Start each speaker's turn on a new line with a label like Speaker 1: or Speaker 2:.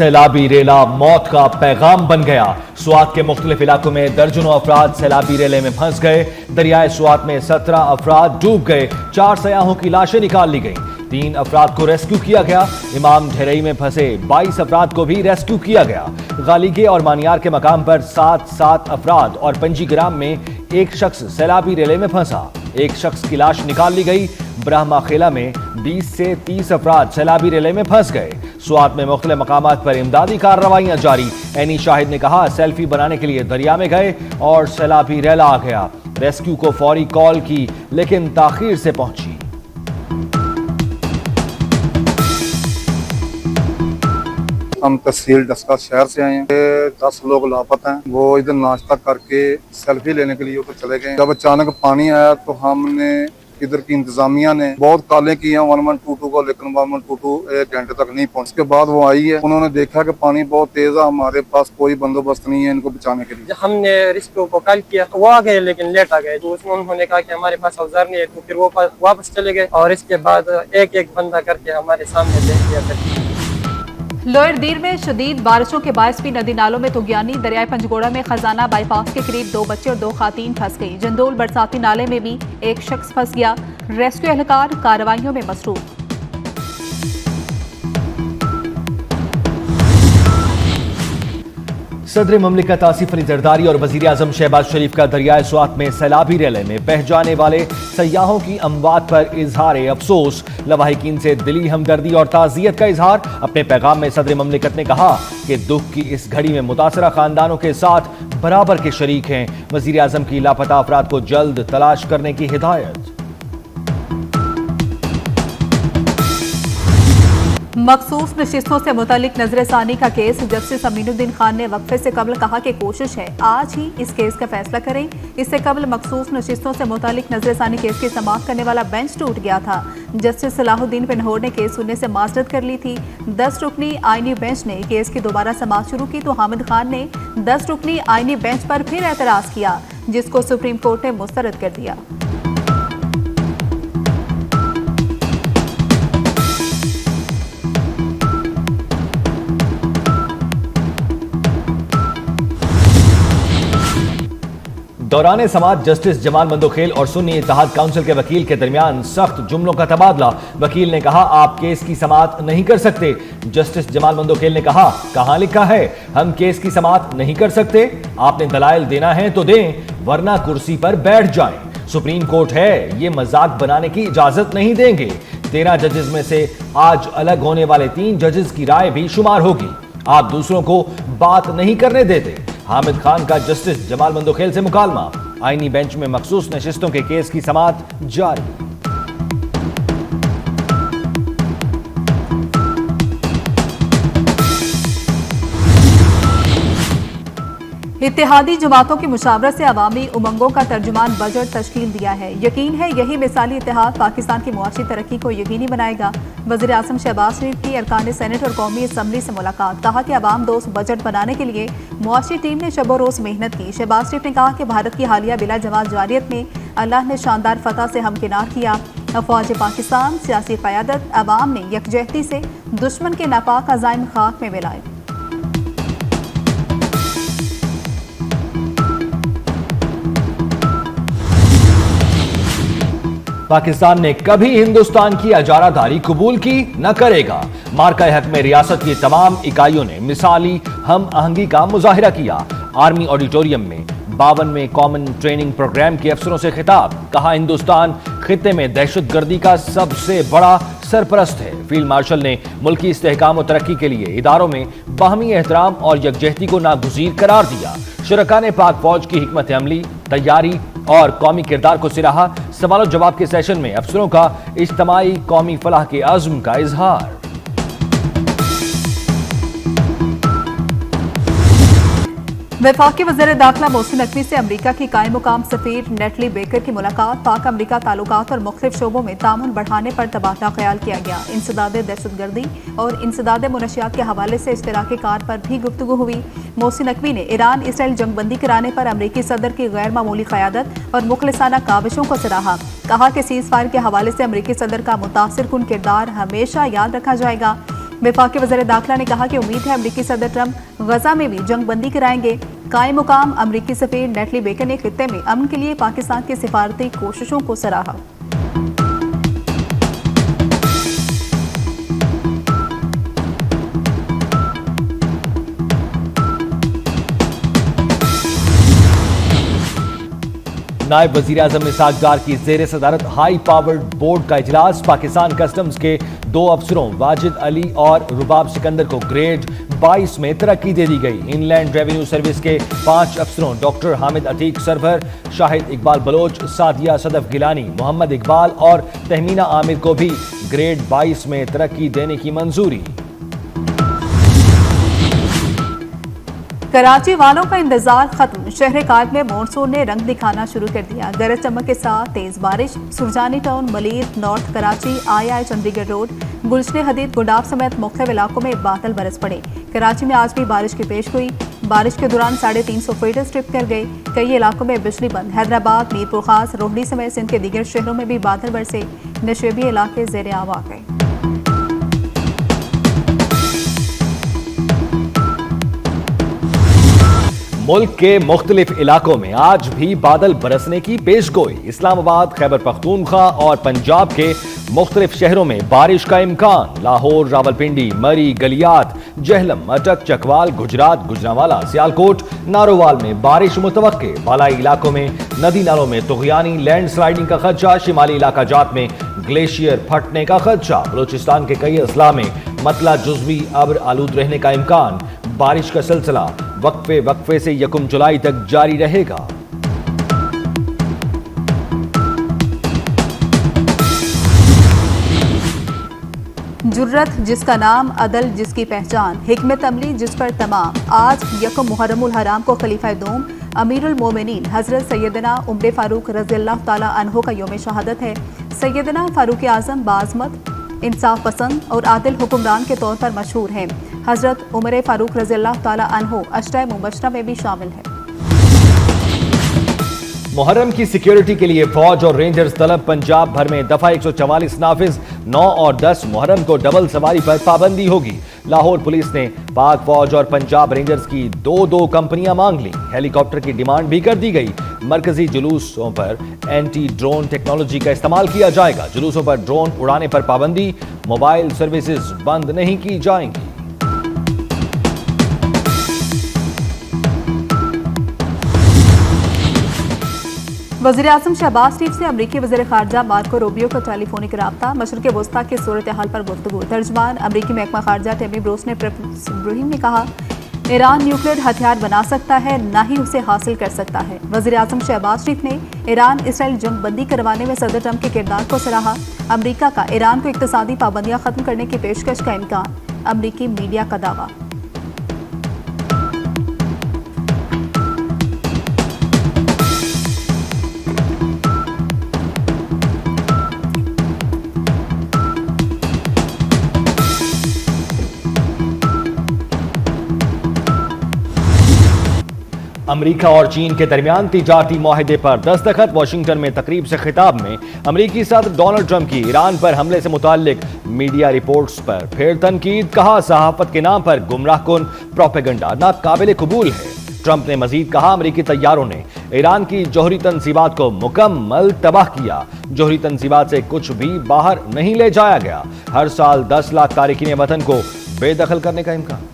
Speaker 1: सैलाबी रेला मौत का पैगाम बन गया। स्वात के मुख्तलिफ इलाकों में दर्जनों अफराद सैलाबी रेले में फंस गए। दरियाए स्वात में 17 अफराद डूब गए। 4 सयाहों की लाशें निकाल ली गईं। 3 अफराद को रेस्क्यू किया गया। इमाम ढेरई में फंसे 22 अफराद को भी रेस्क्यू किया गया। गालीगे और मानियार के मकाम पर 7 अफराद और पंजीग्राम में एक शख्स सैलाबी रेले में फंसा। एक शख्स की लाश निकाल ली गई। ब्रह्माखेला में 20 से 30 अफराद सैलाबी रेले में फंस गए। स्वात में मुख्तलिफ मकामात पर इमदादी कार्रवाइयां जारी। एनी शाहिद ने कहा, सेल्फी बनाने के लिए दरिया में गए और सैलाबी रेला आ गया। रेस्क्यू को फौरी कॉल की लेकिन ताखीर से पहुंची।
Speaker 2: हम तहसील डस्का शहर से आए हैं। 10 लोग लापता हैं। वो इधर नाश्ता करके सेल्फी लेने के लिए ऊपर चले गए। जब अचानक पानी आया तो हमने इधर की इंतजामिया ने बहुत कॉलें की हैं 1122 को, लेकिन 1122 1 घंटे तक नहीं पहुंच। के बाद वो आई है, उन्होंने देखा कि पानी बहुत तेज है, हमारे पास कोई बंदोबस्त नहीं है इनको बचाने के लिए।
Speaker 3: हमने रेस्क्यू को कॉल किया, वो आ गए लेकिन लेट आ गए। तो उसमें उन्होंने कहा कि हमारे पास औजार नहीं है, तो फिर वो वापस चले गए और इसके बाद एक एक बंदा करके हमारे सामने देख लिया।
Speaker 4: लोअर दीर में शदीद बारिशों के बायस भी नदी नालों में तुगयानी। दरियाए पंजगोड़ा में खजाना बाईपास के करीब 2 बच्चे और 2 खातीन फंस गई। जंदोल बरसाती नाले में भी एक शख्स फंस गया। रेस्क्यू एहलकार कार्रवाइयों में मसरूफ।
Speaker 1: सदर ममलिकत आसिफ अली जरदारी और वजीर आजम शहबाज शरीफ का दरियाए स्वात में सैलाबी रेले में बह जाने वाले सयाहों की अमवात पर इजहार अफसोस। लवाहिकीन से दिली हमदर्दी और ताज़ियत का इजहार। अपने पैगाम में सदर ममलिकत ने कहा कि दुख की इस घड़ी में मुतासरा खानदानों के साथ बराबर के शरीक हैं। वजीर आजम की लापता अफराद को जल्द तलाश करने की हिदायत।
Speaker 4: मखसूस नशिस्तों से मुतालिक नजरसानी का केस। जस्टिस अमीनुद्दीन खान ने वक्फे से कबल कहा कि कोशिश है आज ही इस केस का फैसला करें। इससे कबल मखसूस नशिस्तों से मुतालिक नजरसानी केस की समाअत करने वाला बेंच टूट गया था। जस्टिस सलाहुद्दीन पिनहोर ने केस सुनने से माजरत कर ली थी। 10 रुकनी आईनी बेंच ने केस की दोबारा समाअत शुरू की तो हामिद खान ने 10 रुकनी आईनी बेंच पर फिर एतराज किया, जिसको सुप्रीम कोर्ट ने मुस्तरद कर दिया।
Speaker 1: दौरान समाअत जस्टिस जमाल मंदोखेल और सुन्नी इत्तेहाद काउंसिल के वकील के दरमियान सख्त जुमलों का तबादला। वकील ने कहा, आप केस की समाअत नहीं कर सकते। जस्टिस जमाल मंदोखेल ने कहा, कहां लिखा है हम केस की समाअत नहीं कर सकते? आपने दलाइल देना है तो दें, वरना कुर्सी पर बैठ जाएं। सुप्रीम कोर्ट है, ये मजाक बनाने की इजाजत नहीं देंगे। 13 जजेस में से आज अलग होने वाले 3 जजेस की राय भी शुमार होगी। आप दूसरों को बात नहीं करने देते। हामिद खान का जस्टिस जमाल मंदोखेल से मुकालमा। आईनी बेंच में मखसूस नशिस्तों के केस की समाअत जारी।
Speaker 4: इत्तेहादी जमातों की मुशावरत से अवामी उमंगों का तर्जुमान बजट तश्कील दिया है। यकीन है यही मिसाली इत्तेहाद पाकिस्तान की मुआशी तरक्की को यकीनी बनाएगा। वज़ीर आज़म शहबाज शरीफ की अरकान सेनेट और कौमी असम्बली से मुलाकात। कहा कि अवाम दोस्त बजट बनाने के लिए मुआशी टीम ने शब रोज़ मेहनत की। शहबाज शरीफ ने कहा कि भारत की हालिया बिला जमात जारियत में अल्लाह ने शानदार फतह से हमकिनार किया। अफवाज पाकिस्तान, सियासी क़यादत, अवाम ने यकजहती से दुश्मन के नापाक अज़ाइम खाक में मिलाए।
Speaker 1: पाकिस्तान ने कभी हिंदुस्तान की अजारादारी कबूल की न करेगा। मार्का हक में रियासत की तमाम इकाइयों ने मिसाली हम आहंगी का मुजाहिरा किया। आर्मी ऑडिटोरियम में 52वें कॉमन ट्रेनिंग प्रोग्राम के अफसरों से खिताब। कहा, हिंदुस्तान खित्ते में दहशतगर्दी का सबसे बड़ा सरपरस्त है। फील्ड मार्शल ने मुल्की इस्तेहकाम और तरक्की के लिए इदारों में बाहमी एहतराम और यकजहती को नागुज़ीर करार दिया। शुरका ने पाक फौज की हिकमत अमली, तैयारी और कौमी किरदार को सराहा। सवाल और जवाब के सेशन में अफसरों का इज्तिमाई कौमी फलाह के आज़म का इजहार।
Speaker 4: वफाकी वज़ीर दाखिला मोहसिन नकवी से अमरीका की कायम मुकाम सफीर नेटली बेकर की मुलाकात। पाक अमरीका ताल्लुकात और मुख्तलिफ शोबों में तामुन बढ़ाने पर तबादला ख्याल किया गया। इंसदाद दहशतगर्दी और इंसदाद मुनशियात के हवाले से इश्तराकी कार पर भी गुफ्तगू हुई। मोहसिन नकवी ने ईरान इसराइल जंगबंदी कराने पर अमरीकी सदर की गैर मामूली क़यादत और मुखलिसाना काविशों को सराहा। कहा कि सीज़ फायर के हवाले से अमरीकी सदर का मुतासिर कुन किरदार हमेशा याद रखा जाएगा। वफाकी वज़ीर दाखिला ने कहा कि उम्मीद है अमरीकी सदर ट्रंप गजा में भी जंग बंदी कराएंगे। कायम मुकाम अमरीकी सफीर नेटली बेकर ने खित्ते में अमन के लिए पाकिस्तान की सिफारती कोशिशों को सराहा।
Speaker 1: नायब वज़ीर-ए-आज़म इसहाक डार की ज़ेर सदारत हाई पावर्ड बोर्ड का इजलास। पाकिस्तान कस्टम्स के 2 अफसरों वाजिद अली और रुबाब सिकंदर को ग्रेड 22 में तरक्की दे दी गई। इनलैंड रेवेन्यू सर्विस के 5 अफसरों डॉक्टर हामिद अतीक सरवर, शाहिद इकबाल बलोच, सादिया सदफ गिलानी, मोहम्मद इकबाल और तहमीना आमिर को भी ग्रेड 22 में तरक्की देने की मंजूरी।
Speaker 4: कराची वालों का इंतजार खत्म। शहर कायद में मॉनसून ने रंग दिखाना शुरू कर दिया। गरज चमक के साथ तेज बारिश। सुरजानी टाउन, मलीर, नॉर्थ कराची, आई चंडीगढ़ रोड, गुलशन हदीद, गुंडाफ समेत मुख्तलिफ इलाकों में बादल बरस पड़े। कराची में आज भी बारिश की पेश हुई। बारिश के दौरान 350 फीट स्ट्रिप कर गए। कई इलाकों में बिजली बंद। हैदराबाद, मीरपुर खास, रोहड़ी समेत सिंध के दीगर शहरों में भी बादल बरसे। नशेबी इलाके ज़ेर आब आ गए।
Speaker 1: मुल्क के मुख्तलिफ इलाकों में आज भी बादल बरसने की पेशगोई। इस्लामाबाद, खैबर पख्तूनख्वा और पंजाब के मुख्तलिफ शहरों में बारिश का इम्कान। लाहौर, रावलपिंडी, मरी, गलियात, जहलम, अटक, चकवाल, गुजरात, गुजरांवाला, सियालकोट, नारोवाल में बारिश मुतवक्के। बालाई इलाकों में नदी नालों में तुगयानी, लैंड स्लाइडिंग का खदशा। शिमाली इलाका जात में ग्लेशियर फटने का खदशा। बलोचिस्तान के कई अजला में मतला जुज़वी अब्र आलूद रहने का इम्कान। बारिश का सिलसिला वक्फे से 1 जुलाई तक जारी रहेगा।
Speaker 4: जुर्रत जिसका नाम, अदल जिसकी पहचान, हिकमत अमली जिस पर तमाम। आज 1 मुहर्रमुल हराम को खलीफा दोम अमीरुल मोमिनीन हजरत सैयदना उमर फारूक रज़ियल्लाहु ताला अन्हो का यौम शहादत है। सैयदना फारूक आज़म बाज़मत, इंसाफ पसंद और आदिल हुक्मरान के तौर पर मशहूर हैं। हजरत उमर फारूक रज़ियल्लाहु ताला अन्हो अशरा मुबशरा में भी शामिल है।
Speaker 1: मुहर्रम की सिक्योरिटी के लिए फौज और रेंजर्स तलब। पंजाब भर में दफा 144 नाफिज। 9 और 10 मुहर्रम को डबल सवारी पर पाबंदी होगी। लाहौर पुलिस ने पाक फौज और पंजाब रेंजर्स की 2 कंपनियां मांग ली। हेलीकॉप्टर की डिमांड भी कर दी गई। मरकजी जुलूसों पर एंटी ड्रोन टेक्नोलॉजी का इस्तेमाल किया जाएगा। जुलूसों पर ड्रोन उड़ाने पर पाबंदी। मोबाइल सर्विसेज बंद नहीं की जाएंगी।
Speaker 4: वज़ीर-ए-आज़म शहबाज शरीफ से अमरीकी वज़ीर ख़ारजा मार्को रूबियो का टेलीफोनिक रब्ता। मशरिक़ वस्ता की सूरत हाल पर गुफ्तगू। तर्जुमान अमरीकी महकमा ख़ारजा टेमी ब्रोस ने प्रेसिडेंट इब्राहिम ने कहा, ईरान न्यूक्लियर हथियार बना सकता है, ना ही उसे हासिल कर सकता है। वज़ीर-ए-आज़म शहबाज शरीफ ने ईरान इसराइल जंग बंदी करवाने में सदर ट्रंप के किरदार को सराहा। अमरीका का ईरान को इक़्तिसादी पाबंदियां खत्म करने की पेशकश का इम्कान। अमरीकी मीडिया का दावा।
Speaker 1: अमरीका और चीन के दरमियान तिजारती मुआहदे पर दस्तखत। वाशिंगटन में तकरीब से खिताब में अमरीकी सदर डोनाल्ड ट्रंप की ईरान पर हमले से मुताल्लिक मीडिया रिपोर्ट्स पर फिर तनकीद। कहा, सहाफत के नाम पर गुमराहकुन प्रोपेगेंडा नाकाबिले कबूल है। ट्रंप ने मजीद कहा, अमरीकी तैयारों ने ईरान की जौहरी तनसीबात को मुकम्मल तबाह किया। जौहरी तनसीबात से कुछ भी बाहर नहीं ले जाया गया। हर साल 10 लाख तारिकीन वतन को बेदखल करने का इम्कान।